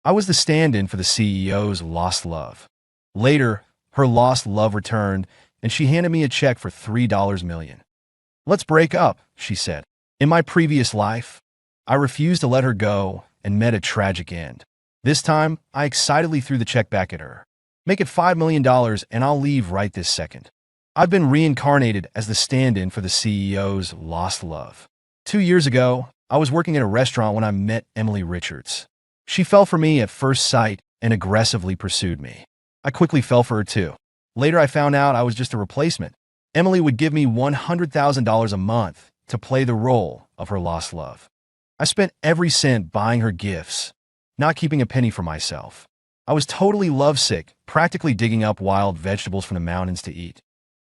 I was the stand-in for the CEO's lost love. Later, her lost love returned, and she handed me a check for $3 million. "Let's break up," she said. In my previous life, I refused to let her go and met a tragic end. This time, I excitedly threw the check back at her. "Make it $5 million and I'll leave right this second." I've been reincarnated as the stand-in for the CEO's lost love. 2 years ago, I was working at a restaurant when I met Emily Richards. She fell for me at first sight and aggressively pursued me. I quickly fell for her too. Later, I found out I was just a replacement. Emily would give me $100,000 a month to play the role of her lost love. I spent every cent buying her gifts, not keeping a penny for myself. I was totally lovesick, practically digging up wild vegetables from the mountains to eat.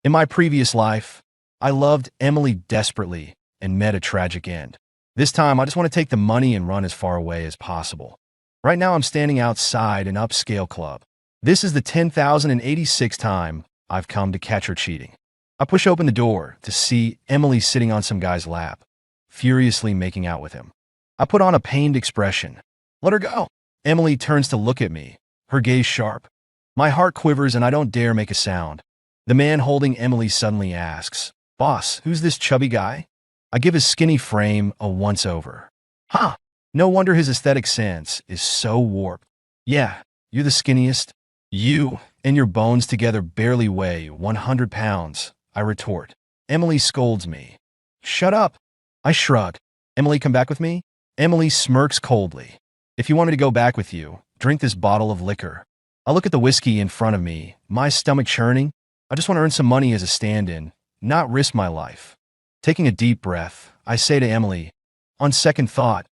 In my previous life, I loved Emily desperately and met a tragic end. This time, I just want to take the money and run as far away as possible. Right now, I'm standing outside an upscale club. This is the 10,086th time I've come to catch her cheating. I push open the door to see Emily sitting on some guy's lap, furiously making out with him. I put on a pained expression. "Let her go." Emily turns to look at me, her gaze sharp. My heart quivers and I don't dare make a sound. The man holding Emily suddenly asks, "Boss, who's this chubby guy?" I give his skinny frame a once-over. Huh, no wonder his aesthetic sense is so warped. "Yeah, you're the skinniest. You and your bones together barely weigh 100 pounds, I retort. Emily scolds me. "Shut up." I shrug. "Emily, come back with me?" Emily smirks coldly. "If you want me to go back with you, drink this bottle of liquor." I look at the whiskey in front of me, my stomach churning. I just want to earn some money as a stand-in, not risk my life. Taking a deep breath, I say to Emily, "On second thought,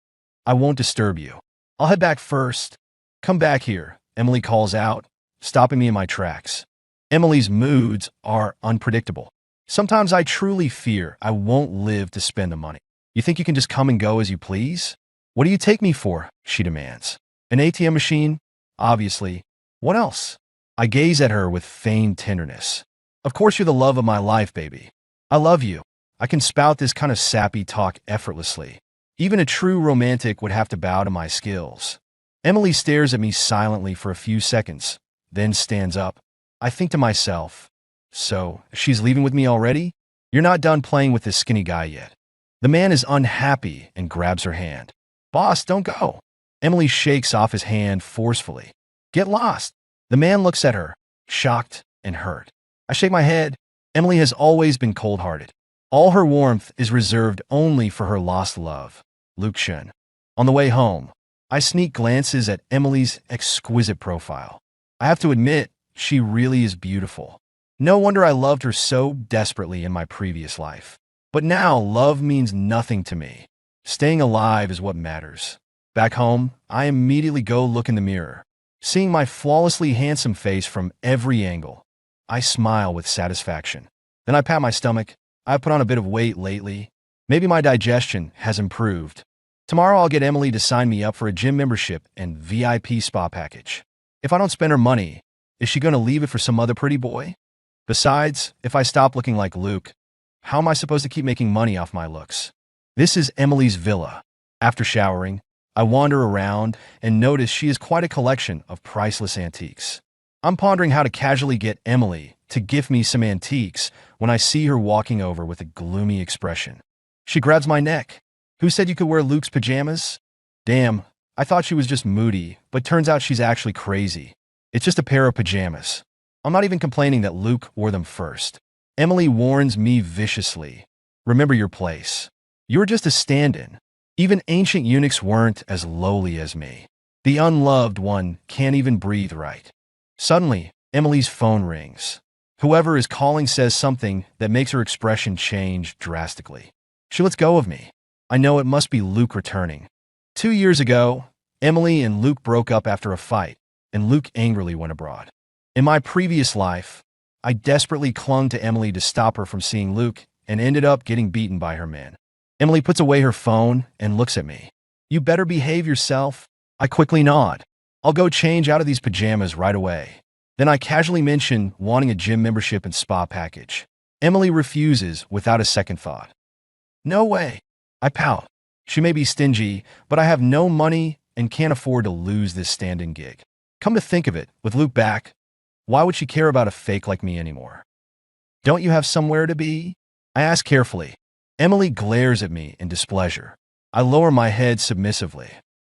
I won't disturb you. I'll head back first." "Come back here," Emily calls out, stopping me in my tracks. Emily's moods are unpredictable. Sometimes I truly fear I won't live to spend the money. "You think you can just come and go as you please?" "What do you take me for?" she demands. "An ATM machine?" "Obviously. What else?" I gaze at her with feigned tenderness. "Of course you're the love of my life, baby. I love you." I can spout this kind of sappy talk effortlessly. Even a true romantic would have to bow to my skills. Emily stares at me silently for a few seconds, then stands up. I think to myself, "So, she's leaving with me already? You're not done playing with this skinny guy yet." The man is unhappy and grabs her hand. "Boss, don't go." Emily shakes off his hand forcefully. "Get lost." The man looks at her, shocked and hurt. I shake my head. Emily has always been cold-hearted. All her warmth is reserved only for her lost love, Luke Shen. On the way home, I sneak glances at Emily's exquisite profile. I have to admit, she really is beautiful. No wonder I loved her so desperately in my previous life. But now, love means nothing to me. Staying alive is what matters. Back home, I immediately go look in the mirror. Seeing my flawlessly handsome face from every angle, I smile with satisfaction. Then I pat my stomach. I've put on a bit of weight lately. Maybe my digestion has improved. Tomorrow I'll get Emily to sign me up for a gym membership and VIP spa package. If I don't spend her money, is she going to leave it for some other pretty boy? Besides, if I stop looking like Luke, how am I supposed to keep making money off my looks? This is Emily's villa. After showering, I wander around and notice she has quite a collection of priceless antiques. I'm pondering how to casually get Emily to gift me some antiques when I see her walking over with a gloomy expression. She grabs my neck. "Who said you could wear Luke's pajamas?" Damn, I thought she was just moody, but turns out she's actually crazy. It's just a pair of pajamas. I'm not even complaining that Luke wore them first. Emily warns me viciously. "Remember your place. You were just a stand-in. Even ancient eunuchs weren't as lowly as me. The unloved one can't even breathe right." Suddenly, Emily's phone rings. Whoever is calling says something that makes her expression change drastically. She lets go of me. I know it must be Luke returning. 2 years ago, Emily and Luke broke up after a fight, and Luke angrily went abroad. In my previous life, I desperately clung to Emily to stop her from seeing Luke and ended up getting beaten by her man. Emily puts away her phone and looks at me. "You better behave yourself." I quickly nod. "I'll go change out of these pajamas right away." Then I casually mention wanting a gym membership and spa package. Emily refuses without a second thought. "No way." I pout. She may be stingy, but I have no money and can't afford to lose this stand-in gig. Come to think of it, with Luke back, why would she care about a fake like me anymore? Don't you have somewhere to be? I ask carefully. Emily glares at me in displeasure. I lower my head submissively.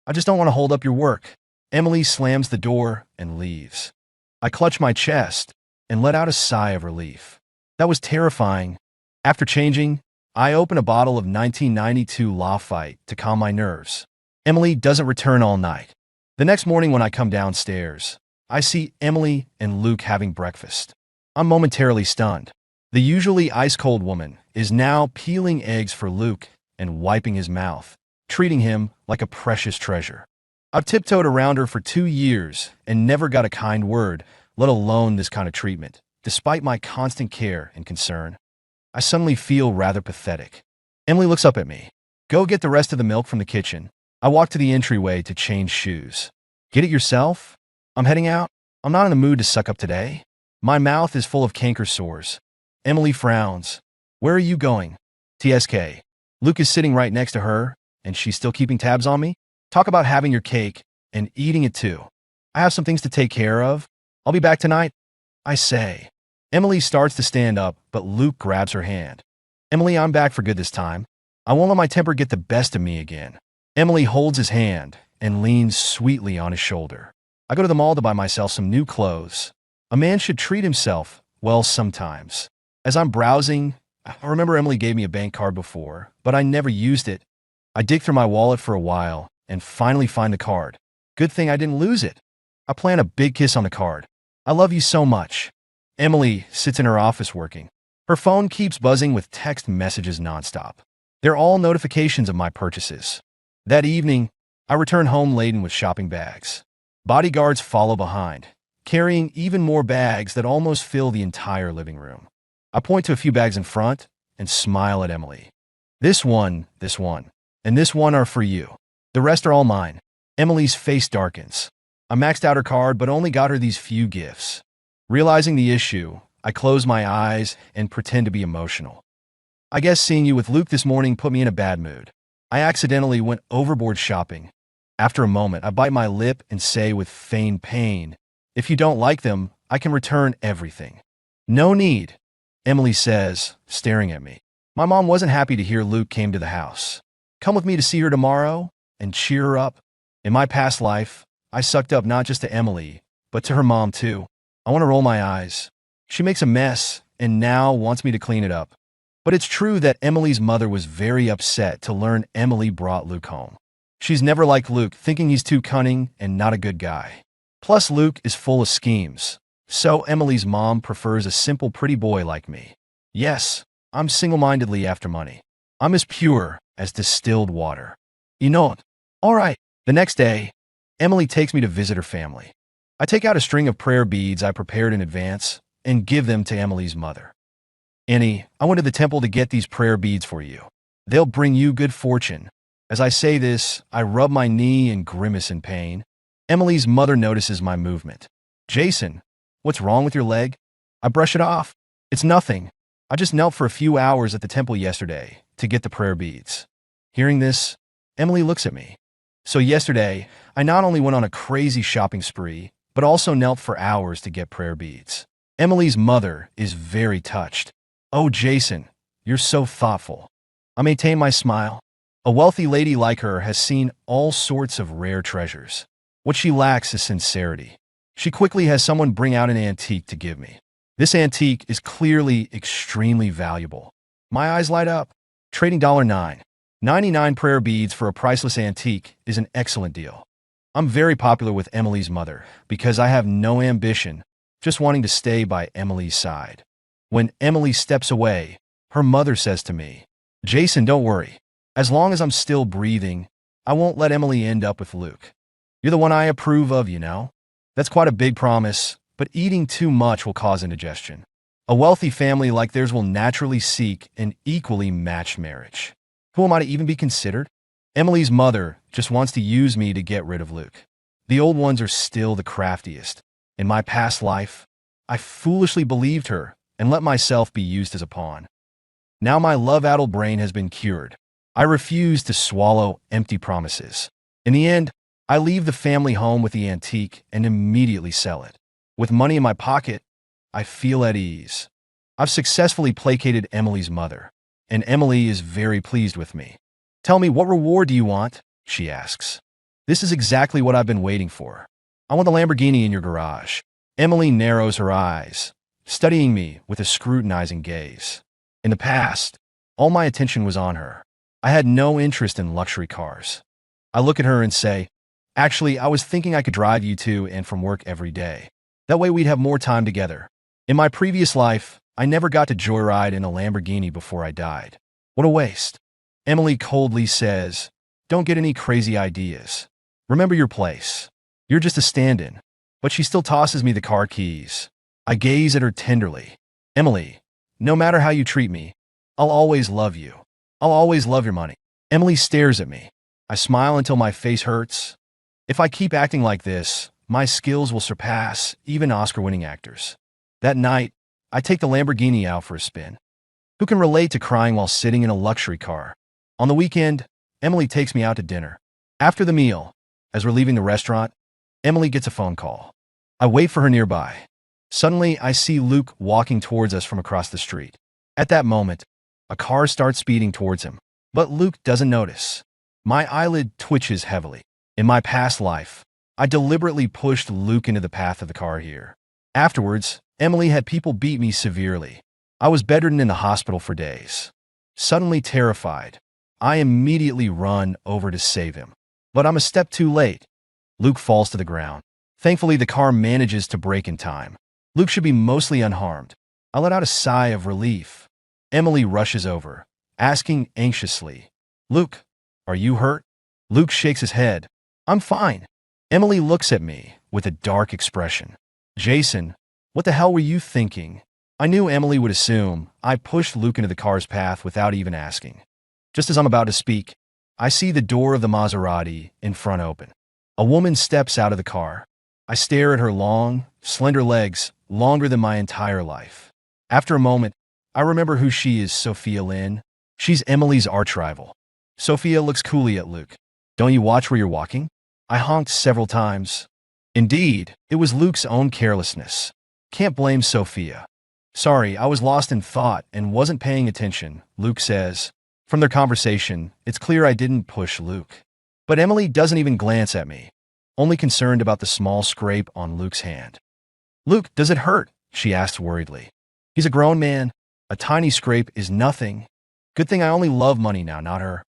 I just don't want to hold up your work. Emily slams the door and leaves. I clutch my chest and let out a sigh of relief. That was terrifying. After changing, I open a bottle of 1992 Lafite to calm my nerves. Emily doesn't return all night. The next morning when I come downstairs, I see Emily and Luke having breakfast. I'm momentarily stunned. The usually ice-cold woman is now peeling eggs for Luke and wiping his mouth, treating him like a precious treasure. I've tiptoed around her for 2 years and never got a kind word, let alone this kind of treatment, despite my constant care and concern. I suddenly feel rather pathetic. Emily looks up at me. Go get the rest of the milk from the kitchen. I walk to the entryway to change shoes. Get it yourself? I'm heading out. I'm not in the mood to suck up today. My mouth is full of canker sores. Emily frowns. Where are you going? TSK. Luke is sitting right next to her, and she's still keeping tabs on me? Talk about having your cake and eating it too. I have some things to take care of. I'll be back tonight, I say. Emily starts to stand up, but Luke grabs her hand. Emily, I'm back for good this time. I won't let my temper get the best of me again. Emily holds his hand and leans sweetly on his shoulder. I go to the mall to buy myself some new clothes. A man should treat himself well sometimes. As I'm browsing, I remember Emily gave me a bank card before, but I never used it. I dig through my wallet for a while and finally find the card. Good thing I didn't lose it. I plant a big kiss on the card. I love you so much. Emily sits in her office working. Her phone keeps buzzing with text messages nonstop. They're all notifications of my purchases. That evening, I return home laden with shopping bags. Bodyguards follow behind, carrying even more bags that almost fill the entire living room. I point to a few bags in front and smile at Emily. This one, and this one are for you. The rest are all mine. Emily's face darkens. I maxed out her card but only got her these few gifts. Realizing the issue, I close my eyes and pretend to be emotional. I guess seeing you with Luke this morning put me in a bad mood. I accidentally went overboard shopping. After a moment, I bite my lip and say with feigned pain, if you don't like them, I can return everything. No need, Emily says, staring at me. My mom wasn't happy to hear Luke came to the house. Come with me to see her tomorrow and cheer her up. In my past life, I sucked up not just to Emily, but to her mom too. I want to roll my eyes. She makes a mess and now wants me to clean it up. But it's true that Emily's mother was very upset to learn Emily brought Luke home. She's never liked Luke, thinking he's too cunning and not a good guy. Plus, Luke is full of schemes. So Emily's mom prefers a simple pretty boy like me. Yes, I'm single-mindedly after money. I'm as pure as distilled water. You know it. All right. The next day, Emily takes me to visit her family. I take out a string of prayer beads I prepared in advance and give them to Emily's mother. Annie, I went to the temple to get these prayer beads for you. They'll bring you good fortune. As I say this, I rub my knee and grimace in pain. Emily's mother notices my movement. Jason, what's wrong with your leg? I brush it off. It's nothing. I just knelt for a few hours at the temple yesterday to get the prayer beads. Hearing this, Emily looks at me. So yesterday, I not only went on a crazy shopping spree, but also knelt for hours to get prayer beads. Emily's mother is very touched. Oh, Jason, you're so thoughtful. I maintain my smile. A wealthy lady like her has seen all sorts of rare treasures. What she lacks is sincerity. She quickly has someone bring out an antique to give me. This antique is clearly extremely valuable. My eyes light up. Trading $9.99 prayer beads for a priceless antique is an excellent deal. I'm very popular with Emily's mother because I have no ambition, just wanting to stay by Emily's side. When Emily steps away, her mother says to me, Jason, don't worry. As long as I'm still breathing, I won't let Emily end up with Luke. You're the one I approve of, you know? That's quite a big promise, but eating too much will cause indigestion. A wealthy family like theirs will naturally seek an equally matched marriage. Who am I to even be considered? Emily's mother just wants to use me to get rid of Luke. The old ones are still the craftiest. In my past life, I foolishly believed her and let myself be used as a pawn. Now my love-addled brain has been cured. I refuse to swallow empty promises. In the end, I leave the family home with the antique and immediately sell it. With money in my pocket, I feel at ease. I've successfully placated Emily's mother, and Emily is very pleased with me. Tell me, what reward do you want? She asks. This is exactly what I've been waiting for. I want the Lamborghini in your garage. Emily narrows her eyes, studying me with a scrutinizing gaze. In the past, all my attention was on her. I had no interest in luxury cars. I look at her and say, actually, I was thinking I could drive you to and from work every day. That way we'd have more time together. In my previous life, I never got to joyride in a Lamborghini before I died. What a waste. Emily coldly says, don't get any crazy ideas. Remember your place. You're just a stand-in. But she still tosses me the car keys. I gaze at her tenderly. Emily, no matter how you treat me, I'll always love you. I'll always love your money. Emily stares at me. I smile until my face hurts. If I keep acting like this, my skills will surpass even Oscar-winning actors. That night, I take the Lamborghini out for a spin. Who can relate to crying while sitting in a luxury car? On the weekend, Emily takes me out to dinner. After the meal, as we're leaving the restaurant, Emily gets a phone call. I wait for her nearby. Suddenly, I see Luke walking towards us from across the street. At that moment, a car starts speeding towards him, but Luke doesn't notice. My eyelid twitches heavily. In my past life, I deliberately pushed Luke into the path of the car here. Afterwards, Emily had people beat me severely. I was bedridden in the hospital for days. Suddenly terrified, I immediately run over to save him. But I'm a step too late. Luke falls to the ground. Thankfully, the car manages to brake in time. Luke should be mostly unharmed. I let out a sigh of relief. Emily rushes over, asking anxiously, Luke, are you hurt? Luke shakes his head. I'm fine. Emily looks at me with a dark expression. Jason, what the hell were you thinking? I knew Emily would assume I pushed Luke into the car's path without even asking. Just as I'm about to speak, I see the door of the Maserati in front open. A woman steps out of the car. I stare at her long, slender legs, longer than my entire life. After a moment, I remember who she is, Sophia Lynn. She's Emily's arch-rival. Sophia looks coolly at Luke. Don't you watch where you're walking? I honked several times. Indeed, it was Luke's own carelessness. Can't blame Sophia. Sorry, I was lost in thought and wasn't paying attention, Luke says. From their conversation, it's clear I didn't push Luke. But Emily doesn't even glance at me, only concerned about the small scrape on Luke's hand. Luke, does it hurt? She asks worriedly. He's a grown man. A tiny scrape is nothing. Good thing I only love money now, not her.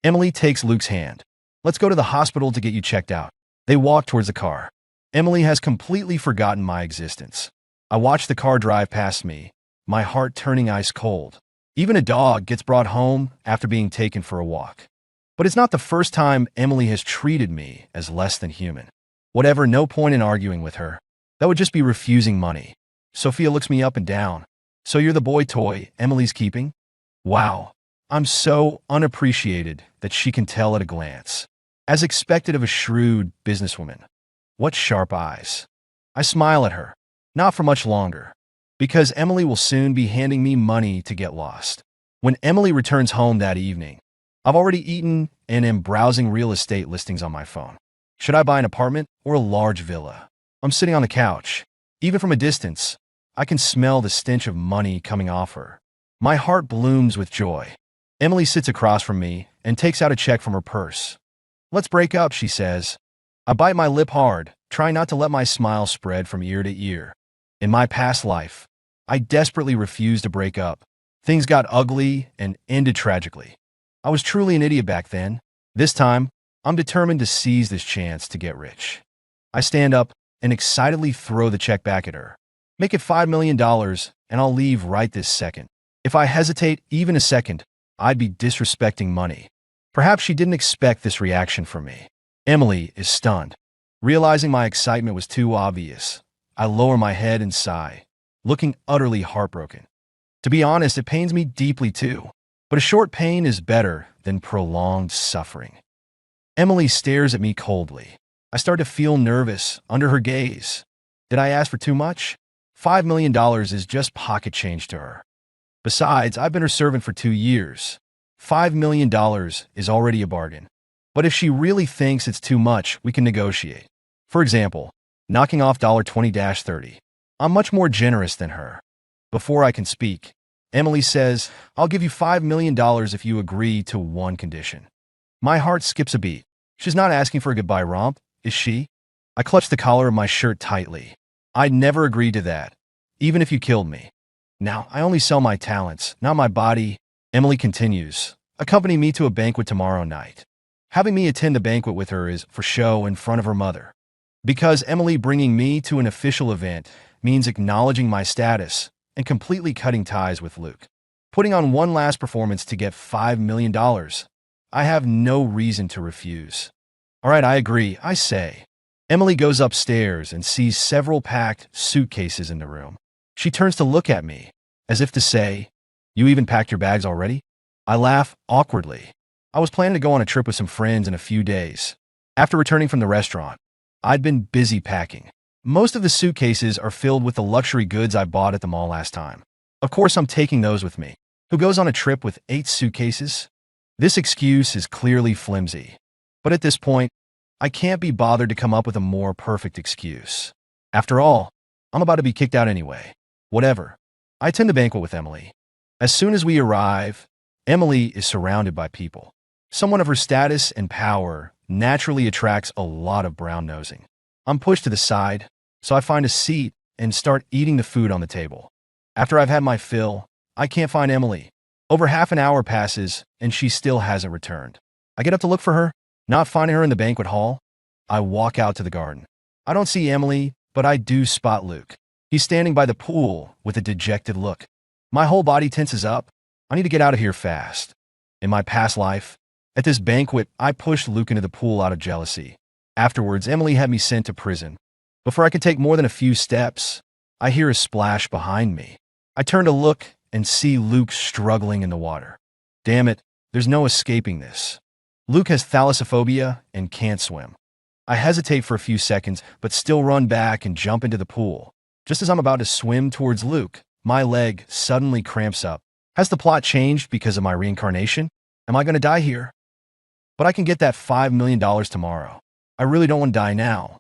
Emily takes Luke's hand. Let's go to the hospital to get you checked out. They walk towards the car. Emily has completely forgotten my existence. I watch the car drive past me, my heart turning ice cold. Even a dog gets brought home after being taken for a walk. But it's not the first time Emily has treated me as less than human. Whatever, no point in arguing with her. That would just be refusing money. Sophia looks me up and down. So you're the boy toy Emily's keeping? Wow, I'm so unappreciated that she can tell at a glance. As expected of a shrewd businesswoman. What sharp eyes. I smile at her. Not for much longer. Because Emily will soon be handing me money to get lost. When Emily returns home that evening, I've already eaten and am browsing real estate listings on my phone. Should I buy an apartment or a large villa? I'm sitting on the couch. Even from a distance, I can smell the stench of money coming off her. My heart blooms with joy. Emily sits across from me and takes out a check from her purse. Let's break up, she says. I bite my lip hard, trying not to let my smile spread from ear to ear. In my past life, I desperately refused to break up. Things got ugly and ended tragically. I was truly an idiot back then. This time, I'm determined to seize this chance to get rich. I stand up and excitedly throw the check back at her. Make it $5 million and I'll leave right this second. If I hesitate even a second, I'd be disrespecting money. Perhaps she didn't expect this reaction from me. Emily is stunned. Realizing my excitement was too obvious, I lower my head and sigh, looking utterly heartbroken. To be honest, it pains me deeply too, but a short pain is better than prolonged suffering. Emily stares at me coldly. I start to feel nervous under her gaze. Did I ask for too much? $5 million is just pocket change to her. Besides, I've been her servant for 2 years. $5 million is already a bargain. But if she really thinks it's too much, we can negotiate. For example, knocking off $20-30. I'm much more generous than her. Before I can speak, Emily says, I'll give you $5 million if you agree to one condition. My heart skips a beat. She's not asking for a goodbye romp, is she? I clutch the collar of my shirt tightly. I'd never agree to that, even if you killed me. Now, I only sell my talents, not my body. Emily continues, accompany me to a banquet tomorrow night. Having me attend the banquet with her is for show in front of her mother. Because Emily bringing me to an official event means acknowledging my status and completely cutting ties with Luke. Putting on one last performance to get $5 million. I have no reason to refuse. All right, I agree, I say. Emily goes upstairs and sees several packed suitcases in the room. She turns to look at me, as if to say, you even packed your bags already? I laugh awkwardly. I was planning to go on a trip with some friends in a few days. After returning from the restaurant, I'd been busy packing. Most of the suitcases are filled with the luxury goods I bought at the mall last time. Of course, I'm taking those with me. Who goes on a trip with 8 suitcases? This excuse is clearly flimsy. But at this point, I can't be bothered to come up with a more perfect excuse. After all, I'm about to be kicked out anyway. Whatever. I attend the banquet with Emily. As soon as we arrive, Emily is surrounded by people. Someone of her status and power naturally attracts a lot of brown-nosing. I'm pushed to the side, so I find a seat and start eating the food on the table. After I've had my fill, I can't find Emily. Over half an hour passes, and she still hasn't returned. I get up to look for her, not finding her in the banquet hall. I walk out to the garden. I don't see Emily, but I do spot Luke. He's standing by the pool with a dejected look. My whole body tenses up. I need to get out of here fast. In my past life, at this banquet, I pushed Luke into the pool out of jealousy. Afterwards, Emily had me sent to prison. Before I could take more than a few steps, I hear a splash behind me. I turn to look and see Luke struggling in the water. Damn it, there's no escaping this. Luke has thalassophobia and can't swim. I hesitate for a few seconds, but still run back and jump into the pool. Just as I'm about to swim towards Luke, my leg suddenly cramps up. Has the plot changed because of my reincarnation? Am I going to die here? But I can get that $5 million tomorrow. I really don't want to die now.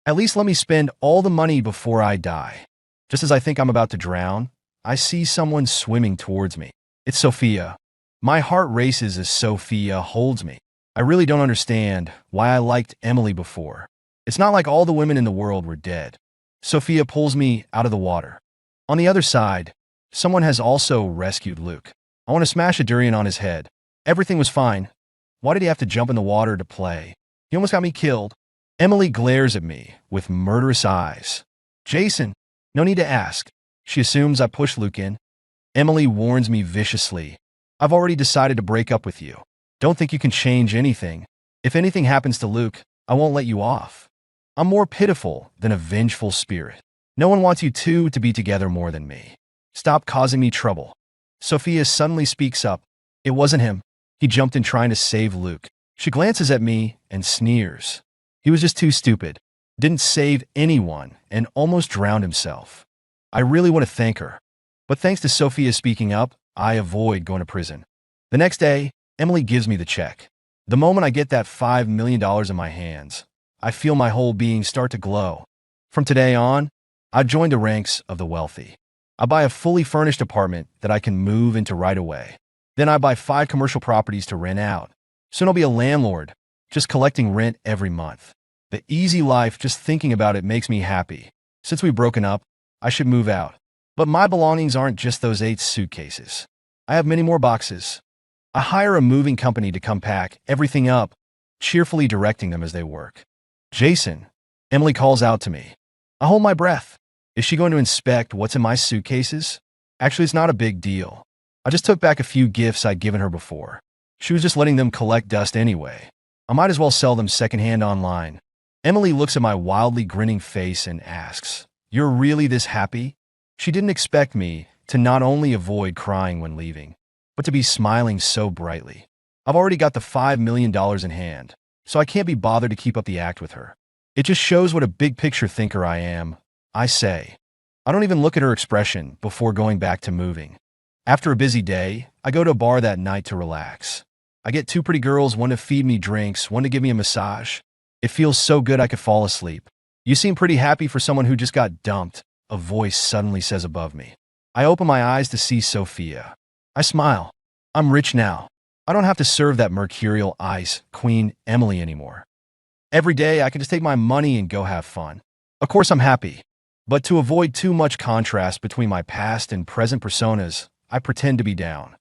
At least let me spend all the money before I die. Just as I think I'm about to drown, I see someone swimming towards me. It's Sophia. My heart races as Sophia holds me. I really don't understand why I liked Emily before. It's not like all the women in the world were dead. Sophia pulls me out of the water. On the other side, someone has also rescued Luke. I want to smash a durian on his head. Everything was fine. Why did he have to jump in the water to play? He almost got me killed. Emily glares at me with murderous eyes. Jason, no need to ask. She assumes I pushed Luke in. Emily warns me viciously. I've already decided to break up with you. Don't think you can change anything. If anything happens to Luke, I won't let you off. I'm more pitiful than a vengeful spirit. No one wants you two to be together more than me. Stop causing me trouble. Sophia suddenly speaks up. It wasn't him. He jumped in trying to save Luke. She glances at me and sneers. He was just too stupid. Didn't save anyone and almost drowned himself. I really want to thank her. But thanks to Sophia speaking up, I avoid going to prison. The next day, Emily gives me the check. The moment I get that $5 million in my hands, I feel my whole being start to glow. From today on, I join the ranks of the wealthy. I buy a fully furnished apartment that I can move into right away. Then I buy 5 commercial properties to rent out. Soon I'll be a landlord, just collecting rent every month. The easy life, just thinking about it makes me happy. Since we've broken up, I should move out. But my belongings aren't just those 8 suitcases. I have many more boxes. I hire a moving company to come pack everything up, cheerfully directing them as they work. Jason, Emily calls out to me. I hold my breath. Is she going to inspect what's in my suitcases? Actually, it's not a big deal. I just took back a few gifts I'd given her before. She was just letting them collect dust anyway. I might as well sell them secondhand online. Emily looks at my wildly grinning face and asks, You're really this happy? She didn't expect me to not only avoid crying when leaving, but to be smiling so brightly. I've already got the $5 million in hand, so I can't be bothered to keep up the act with her. It just shows what a big picture thinker I am, I say. I don't even look at her expression before going back to moving. After a busy day, I go to a bar that night to relax. I I get two pretty girls, one to feed me drinks, one to give me a massage. It feels so good I could fall asleep. You seem pretty happy for someone who just got dumped, a voice suddenly says above me. I open my eyes to see Sophia. I smile. I'm rich now. I don't have to serve that mercurial ice, Queen Emily, anymore. Every day I can just take my money and go have fun. Of course I'm happy. But to avoid too much contrast between my past and present personas, I pretend to be down.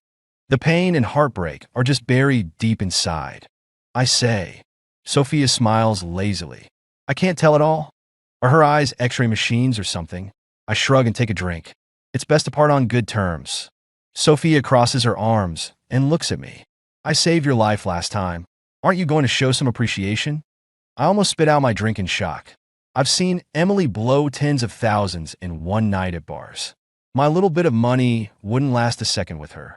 The pain and heartbreak are just buried deep inside. I say. Sophia smiles lazily. I can't tell it all. Are her eyes x-ray machines or something? I shrug and take a drink. It's best to part on good terms. Sophia crosses her arms and looks at me. I saved your life last time. Aren't you going to show some appreciation? I almost spit out my drink in shock. I've seen Emily blow tens of thousands in one night at bars. My little bit of money wouldn't last a second with her.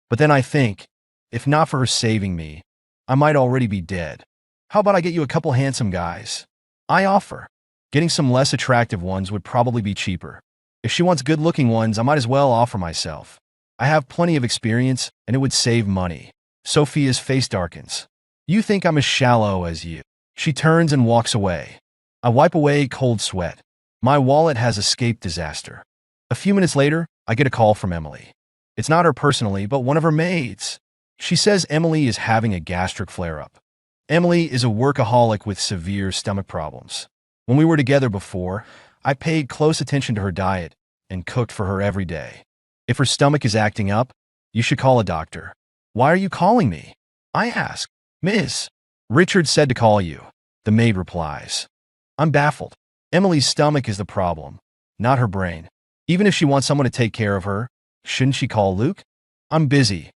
But then I think, if not for her saving me, I might already be dead. How about I get you a couple handsome guys? I offer. Getting some less attractive ones would probably be cheaper. If she wants good-looking ones, I might as well offer myself. I have plenty of experience, and it would save money. Sophia's face darkens. You think I'm as shallow as you. She turns and walks away. I wipe away cold sweat. My wallet has escaped disaster. A few minutes later, I get a call from Emily. It's not her personally, but one of her maids. She says Emily is having a gastric flare-up. Emily is a workaholic with severe stomach problems. When we were together before, I paid close attention to her diet and cooked for her every day. If her stomach is acting up, you should call a doctor. Why are you calling me? I ask. Miss. Richard said to call you. The maid replies. I'm baffled. Emily's stomach is the problem, not her brain. Even if she wants someone to take care of her, shouldn't she call Luke? I'm busy,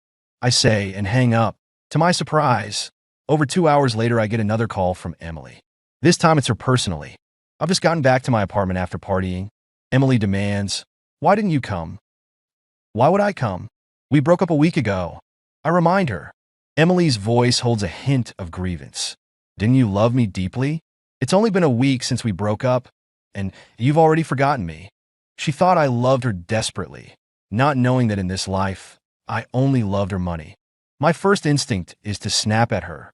I say and hang up. To my surprise, over 2 hours later I get another call from Emily. This time it's her personally. I've just gotten back to my apartment after partying. Emily demands, why didn't you come? Why would I come? We broke up a week ago. I remind her. Emily's voice holds a hint of grievance. Didn't you love me deeply? It's only been a week since we broke up, and you've already forgotten me. She thought I loved her desperately, not knowing that in this life, I only loved her money. My first instinct is to snap at her.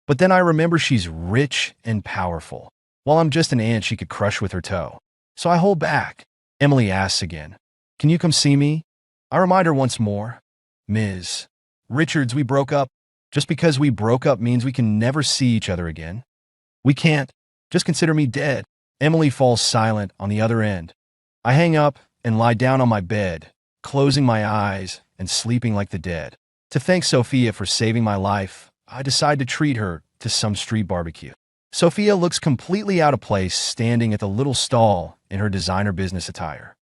But then I remember she's rich and powerful, while I'm just an ant she could crush with her toe. So I hold back. Emily asks again, can you come see me? I remind her once more. Ms. Richards, we broke up. Just because we broke up means we can never see each other again. We can't. Just consider me dead. Emily falls silent on the other end. I hang up and lie down on my bed, closing my eyes and sleeping like the dead. To thank Sophia for saving my life, I decide to treat her to some street barbecue. Sophia looks completely out of place standing at the little stall in her designer business attire.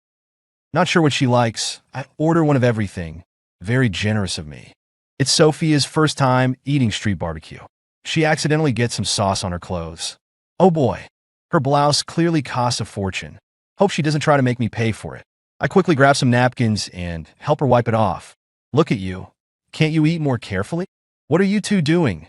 Not sure what she likes, I order one of everything. Very generous of me. It's Sophia's first time eating street barbecue. She accidentally gets some sauce on her clothes. Oh boy, her blouse clearly costs a fortune. Hope she doesn't try to make me pay for it. I quickly grab some napkins and help her wipe it off. Look at you. Can't you eat more carefully? What are you two doing?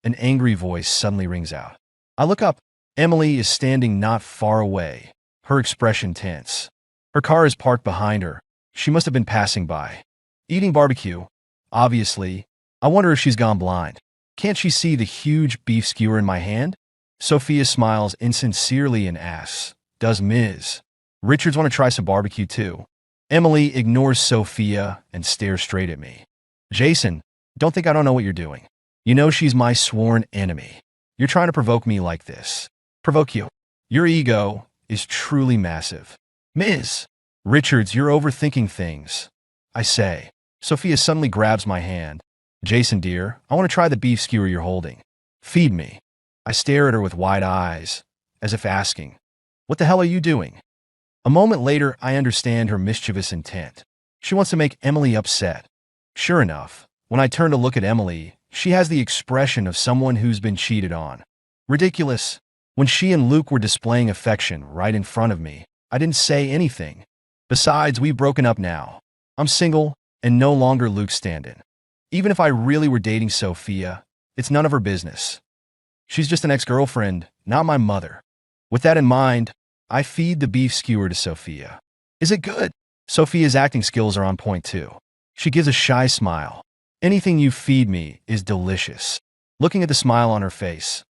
An angry voice suddenly rings out. I look up. Emily is standing not far away, her expression tense. Her car is parked behind her. She must have been passing by. Eating barbecue. Obviously. I wonder if she's gone blind. Can't she see the huge beef skewer in my hand? Sophia smiles insincerely and asks, does Ms. Richards want to try some barbecue too? Emily ignores Sophia and stares straight at me. Jason, don't think I don't know what you're doing. You know she's my sworn enemy. You're trying to provoke me like this. Provoke you. Your ego is truly massive. Ms. Richards, you're overthinking things. I say. Sophia suddenly grabs my hand. Jason, dear, I want to try the beef skewer you're holding. Feed me. I stare at her with wide eyes, as if asking, what the hell are you doing? A moment later, I understand her mischievous intent. She wants to make Emily upset. Sure enough, when I turn to look at Emily, she has the expression of someone who's been cheated on. Ridiculous. When she and Luke were displaying affection right in front of me, I didn't say anything. Besides, we've broken up now. I'm single and no longer Luke's stand-in. Even if I really were dating Sophia, it's none of her business. She's just an ex-girlfriend, not my mother. With that in mind, I feed the beef skewer to Sophia. Is it good? Sophia's acting skills are on point too. She gives a shy smile. Anything you feed me is delicious. Looking at the smile on her face,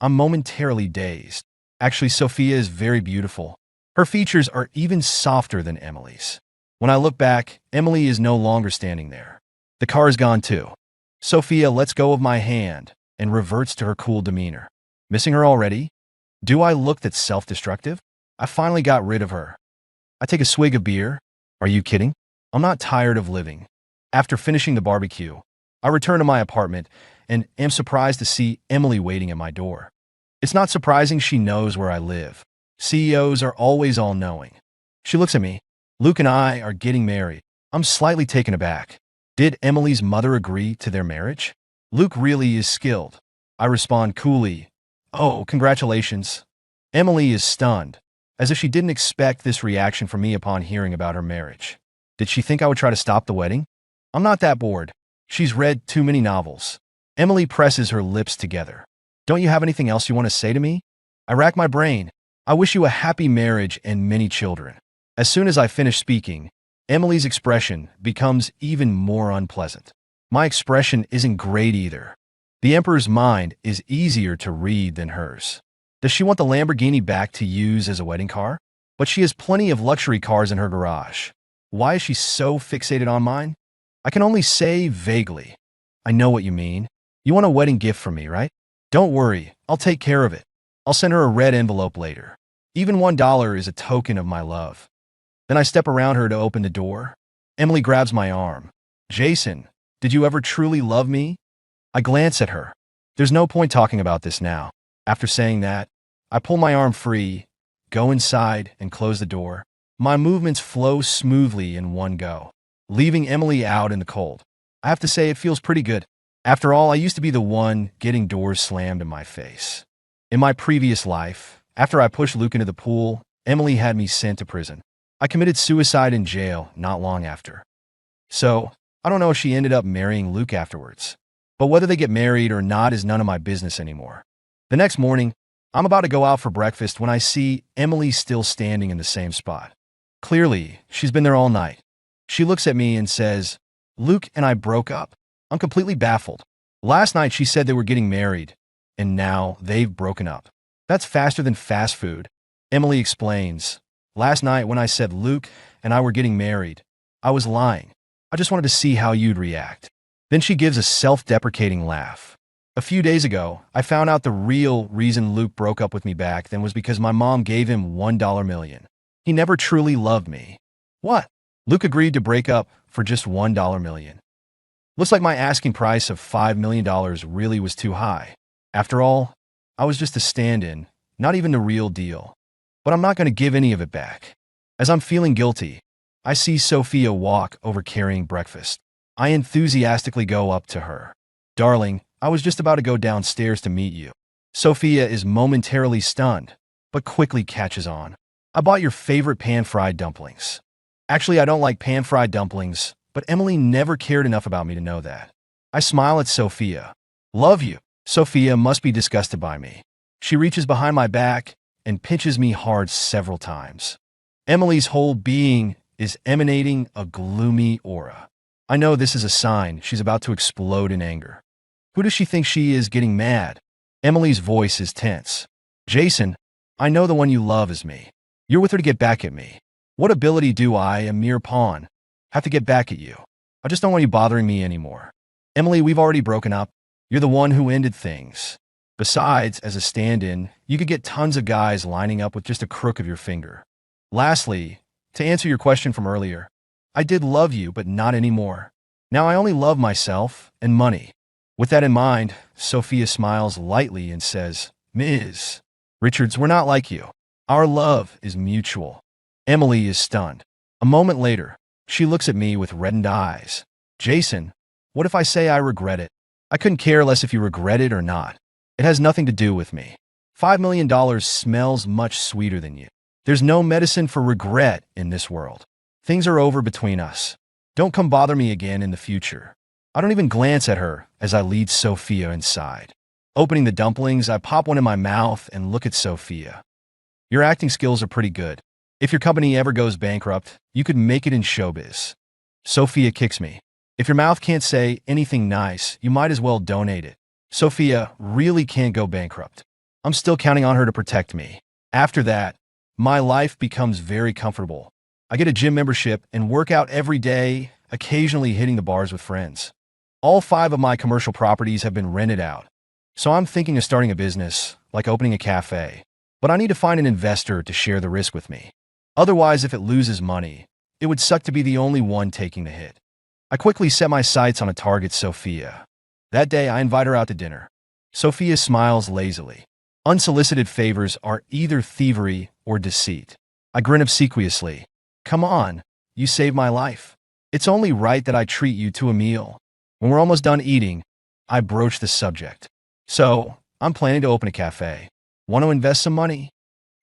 I'm momentarily dazed. Actually, Sophia is very beautiful. Her features are even softer than Emily's. When I look back, Emily is no longer standing there. The car is gone too. Sophia lets go of my hand and reverts to her cool demeanor. Missing her already? Do I look that self-destructive? I finally got rid of her. I take a swig of beer. Are you kidding? I'm not tired of living. After finishing the barbecue, I return to my apartment and am surprised to see Emily waiting at my door. It's not surprising she knows where I live. CEOs are always all-knowing. She looks at me. Luke and I are getting married. I'm slightly taken aback. Did Emily's mother agree to their marriage? Luke really is skilled. I respond coolly. Oh, congratulations. Emily is stunned, as if she didn't expect this reaction from me upon hearing about her marriage. Did she think I would try to stop the wedding? I'm not that bored. She's read too many novels. Emily presses her lips together. Don't you have anything else you want to say to me? I rack my brain. I wish you a happy marriage and many children. As soon as I finish speaking, Emily's expression becomes even more unpleasant. My expression isn't great either. The Emperor's mind is easier to read than hers. Does she want the Lamborghini back to use as a wedding car? But she has plenty of luxury cars in her garage. Why is she so fixated on mine? I can only say vaguely. I know what you mean. You want a wedding gift from me, right? Don't worry, I'll take care of it. I'll send her a red envelope later. Even $1 is a token of my love. Then I step around her to open the door. Emily grabs my arm. Jason, did you ever truly love me? I glance at her. There's no point talking about this now. After saying that, I pull my arm free, go inside, and close the door. My movements flow smoothly in one go, leaving Emily out in the cold. I have to say it feels pretty good. After all, I used to be the one getting doors slammed in my face. In my previous life, after I pushed Luke into the pool, Emily had me sent to prison. I committed suicide in jail not long after. So, I don't know if she ended up marrying Luke afterwards. But whether they get married or not is none of my business anymore. The next morning, I'm about to go out for breakfast when I see Emily still standing in the same spot. Clearly, she's been there all night. She looks at me and says, Luke and I broke up. I'm completely baffled. Last night she said they were getting married, and now they've broken up. That's faster than fast food. Emily explains, last night when I said Luke and I were getting married, I was lying. I just wanted to see how you'd react. Then she gives a self-deprecating laugh. A few days ago, I found out the real reason Luke broke up with me back then was because my mom gave him $1 million. He never truly loved me. What? Luke agreed to break up for just $1 million. Looks like my asking price of $5 million really was too high. After all, I was just a stand-in, not even the real deal. But I'm not going to give any of it back. As I'm feeling guilty, I see Sophia walk over carrying breakfast. I enthusiastically go up to her. Darling, I was just about to go downstairs to meet you. Sophia is momentarily stunned, but quickly catches on. I bought your favorite pan-fried dumplings. Actually, I don't like pan-fried dumplings, but Emily never cared enough about me to know that. I smile at Sophia. Love you. Sophia must be disgusted by me. She reaches behind my back and pinches me hard several times. Emily's whole being is emanating a gloomy aura. I know this is a sign she's about to explode in anger. Who does she think she is getting mad? Emily's voice is tense. Jason, I know the one you love is me. You're with her to get back at me. What ability do I, a mere pawn, have to get back at you? I just don't want you bothering me anymore. Emily, we've already broken up. You're the one who ended things. Besides, as a stand-in, you could get tons of guys lining up with just a crook of your finger. Lastly, to answer your question from earlier, I did love you, but not anymore. Now I only love myself and money. With that in mind, Sophia smiles lightly and says, Ms. Richards, we're not like you. Our love is mutual. Emily is stunned. A moment later, she looks at me with reddened eyes. Jason, what if I say I regret it? I couldn't care less if you regret it or not. It has nothing to do with me. $5 million smells much sweeter than you. There's no medicine for regret in this world. Things are over between us. Don't come bother me again in the future. I don't even glance at her as I lead Sophia inside. Opening the dumplings, I pop one in my mouth and look at Sophia. Your acting skills are pretty good. If your company ever goes bankrupt, you could make it in showbiz. Sophia kicks me. If your mouth can't say anything nice, you might as well donate it. Sophia really can't go bankrupt. I'm still counting on her to protect me. After that, my life becomes very comfortable. I get a gym membership and work out every day, occasionally hitting the bars with friends. All 5 of my commercial properties have been rented out. So I'm thinking of starting a business, like opening a cafe. But I need to find an investor to share the risk with me. Otherwise, if it loses money, it would suck to be the only one taking the hit. I quickly set my sights on a target, Sophia. That day, I invite her out to dinner. Sophia smiles lazily. Unsolicited favors are either thievery or deceit. I grin obsequiously. Come on, you saved my life. It's only right that I treat you to a meal. When we're almost done eating, I broach the subject. So, I'm planning to open a cafe. Want to invest some money?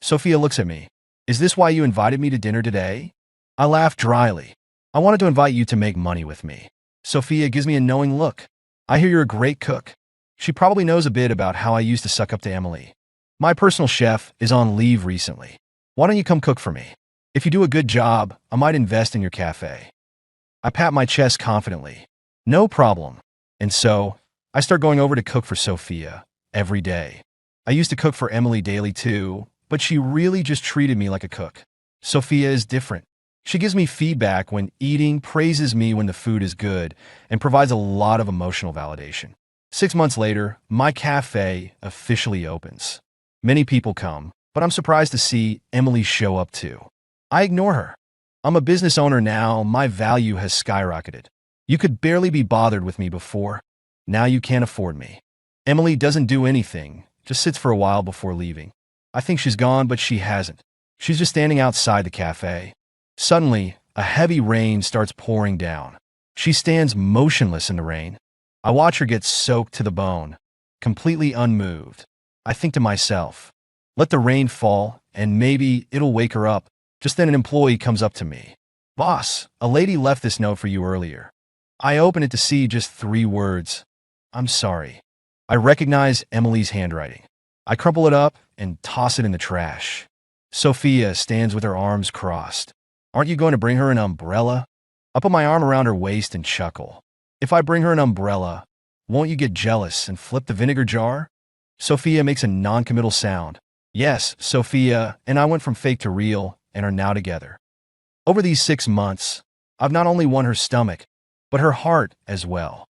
Sophia looks at me. Is this why you invited me to dinner today? I laugh dryly. I wanted to invite you to make money with me. Sophia gives me a knowing look. I hear you're a great cook. She probably knows a bit about how I used to suck up to Emily. My personal chef is on leave recently. Why don't you come cook for me? If you do a good job, I might invest in your cafe. I pat my chest confidently. No problem. And so, I start going over to cook for Sophia every day. I used to cook for Emily daily too, but she really just treated me like a cook. Sophia is different. She gives me feedback when eating, praises me when the food is good, and provides a lot of emotional validation. 6 months later, my cafe officially opens. Many people come, but I'm surprised to see Emily show up too. I ignore her. I'm a business owner now, my value has skyrocketed. You could barely be bothered with me before. Now you can't afford me. Emily doesn't do anything, just sits for a while before leaving. I think she's gone, but she hasn't. She's just standing outside the cafe. Suddenly, a heavy rain starts pouring down. She stands motionless in the rain. I watch her get soaked to the bone, completely unmoved. I think to myself, let the rain fall, and maybe it'll wake her up. Just then an employee comes up to me. Boss, a lady left this note for you earlier. I open it to see just 3 words. I'm sorry. I recognize Emily's handwriting. I crumple it up and toss it in the trash. Sophia stands with her arms crossed. Aren't you going to bring her an umbrella? I put my arm around her waist and chuckle. If I bring her an umbrella, won't you get jealous and flip the vinegar jar? Sophia makes a non-committal sound. Yes, Sophia and I went from fake to real and are now together. Over these 6 months, I've not only won her stomach, but her heart as well.